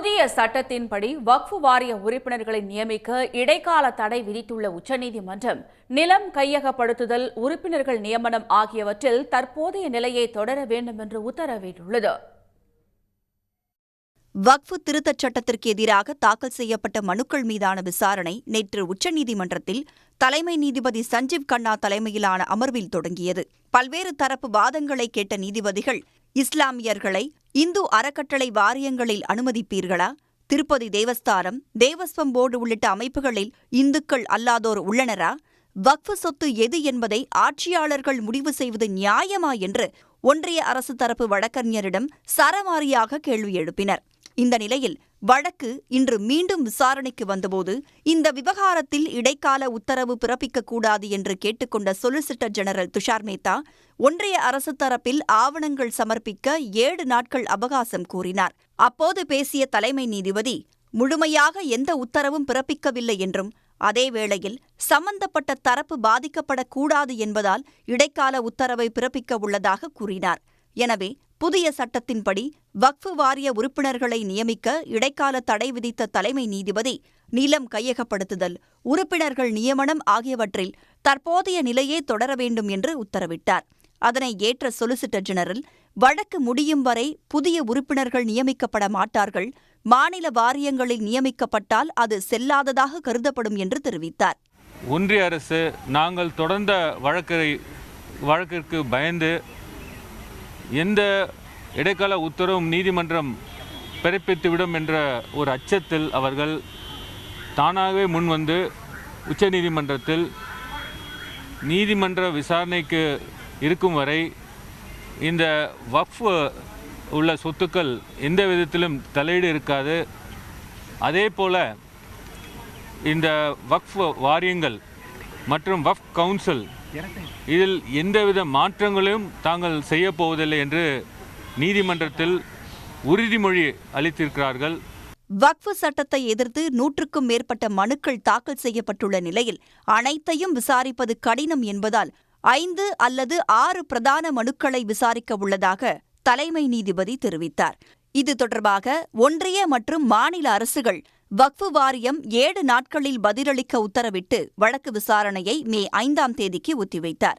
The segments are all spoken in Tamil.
புதிய சட்டத்தின்படி வக்ஃப் வாரிய உறுப்பினர்களை நியமிக்க இடைக்கால தடை விதித்துள்ள உச்சநீதிமன்றம் நிலம் கையகப்படுத்துதல், உறுப்பினர்கள் நியமனம் ஆகியவற்றில் தற்போதைய நிலையை தொடர வேண்டும் என்று உத்தரவிட்டுள்ளது. வக்ஃப் திருத்தச் சட்டத்திற்கு எதிராக தாக்கல் செய்யப்பட்ட மனுக்கள் மீதான விசாரணை நேற்று உச்சநீதிமன்றத்தில் தலைமை நீதிபதி சஞ்சீவ் கண்ணா தலைமையிலான அமர்வில் தொடங்கியது. பல்வேறு தரப்பு வாதங்களை கேட்ட நீதிபதிகள், இஸ்லாமியர்களை இந்து அறக்கட்டளை வாரியங்களில் அனுமதிப்பீர்களா? திருப்பதி தேவஸ்தானம், தேவஸ்வம் போர்டு உள்ளிட்ட அமைப்புகளில் இந்துக்கள் அல்லாதோர் உள்ளனரா? வக்ஃப் சொத்து எது என்பதை ஆட்சியாளர்கள் முடிவு செய்வது நியாயமா என்று ஒன்றிய அரசு தரப்பு வழக்கறிஞரிடம் சரமாரியாக கேள்வி எழுப்பினர். இந்த நிலையில் வழக்கு இன்று மீண்டும் விசாரணைக்கு வந்தபோது இந்த விவகாரத்தில் இடைக்கால உத்தரவு பிறப்பிக்கக்கூடாது என்று கேட்டுக்கொண்ட சொலிசிட்டர் ஜெனரல் துஷார் மேத்தா ஒன்றிய அரசு தரப்பில் ஆவணங்கள் சமர்ப்பிக்க 7 நாட்கள் அவகாசம் கூறினார். அப்போது பேசிய தலைமை நீதிபதி, முழுமையாக எந்த உத்தரவும் பிறப்பிக்கவில்லை என்றும் அதேவேளையில் சம்பந்தப்பட்ட தரப்பு பாதிக்கப்படக்கூடாது என்பதால் இடைக்கால உத்தரவை பிறப்பிக்க உள்ளதாக கூறினார். எனவே புதிய சட்டத்தின்படி வக்ஃப் வாரிய உறுப்பினர்களை நியமிக்க இடைக்கால தடை விதித்த தலைமை நீதிபதி நிலம் கையகப்படுத்துதல், உறுப்பினர்கள் நியமனம் ஆகியவற்றில் தற்போதைய நிலையே தொடர வேண்டும் என்று உத்தரவிட்டார். அதனை ஏற்ற சொலிசிட்டர் ஜெனரல், வழக்கு முடியும் வரை புதிய உறுப்பினர்கள் நியமிக்கப்பட மாட்டார்கள், மாநில வாரியங்களில் நியமிக்கப்பட்டால் அது செல்லாததாக கருதப்படும் என்று தெரிவித்தார். ஒன்றிய அரசு நாங்கள் தொடர்ந்த வழக்கிற்கு பயந்து எந்த இடைக்கால உத்தரவும் நீதிமன்றம் பிறப்பித்துவிடும் என்ற ஒரு அச்சத்தில் அவர்கள் தானாகவே முன்வந்து உச்சநீதிமன்றத்தில் நீதிமன்ற விசாரணைக்கு இருக்கும் வரை இந்த வக்ஃப் உள்ள சொத்துக்கள் எந்த விதத்திலும் தலையீடு இருக்காது, அதே போல் இந்த வக்ஃப் வாரியங்கள் மற்றும் வக்ஃப் கவுன்சில் இதில் எந்தவித மாற்றங்களையும் தாங்கள் செய்யப்போவதில்லை என்று நீதிமன்றத்தில் உறுதிமொழி அளித்திருக்கிறார்கள். வக்ஃப் சட்டத்தை எதிர்த்து 100க்கும் மேற்பட்ட மனுக்கள் தாக்கல் செய்யப்பட்டுள்ள நிலையில் அனைத்தையும் விசாரிப்பது கடினம் என்பதால் 5 அல்லது 6 பிரதான மனுக்களை விசாரிக்க உள்ளதாக தலைமை நீதிபதி தெரிவித்தார். இது தொடர்பாக ஒன்றிய மற்றும் மாநில அரசுகள் வக்ஃப் வாரியம் 7 நாட்களில் பதிலளிக்க உத்தரவிட்டு வழக்கு விசாரணையை மே 5ஆம் தேதிக்கு ஒத்திவைத்தார்.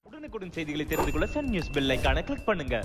உடனுக்குடன் செய்திகளை தெரிந்து கொள்ள சன் நியூஸ் பெல் ஐகானை கிளிக் பண்ணுங்க.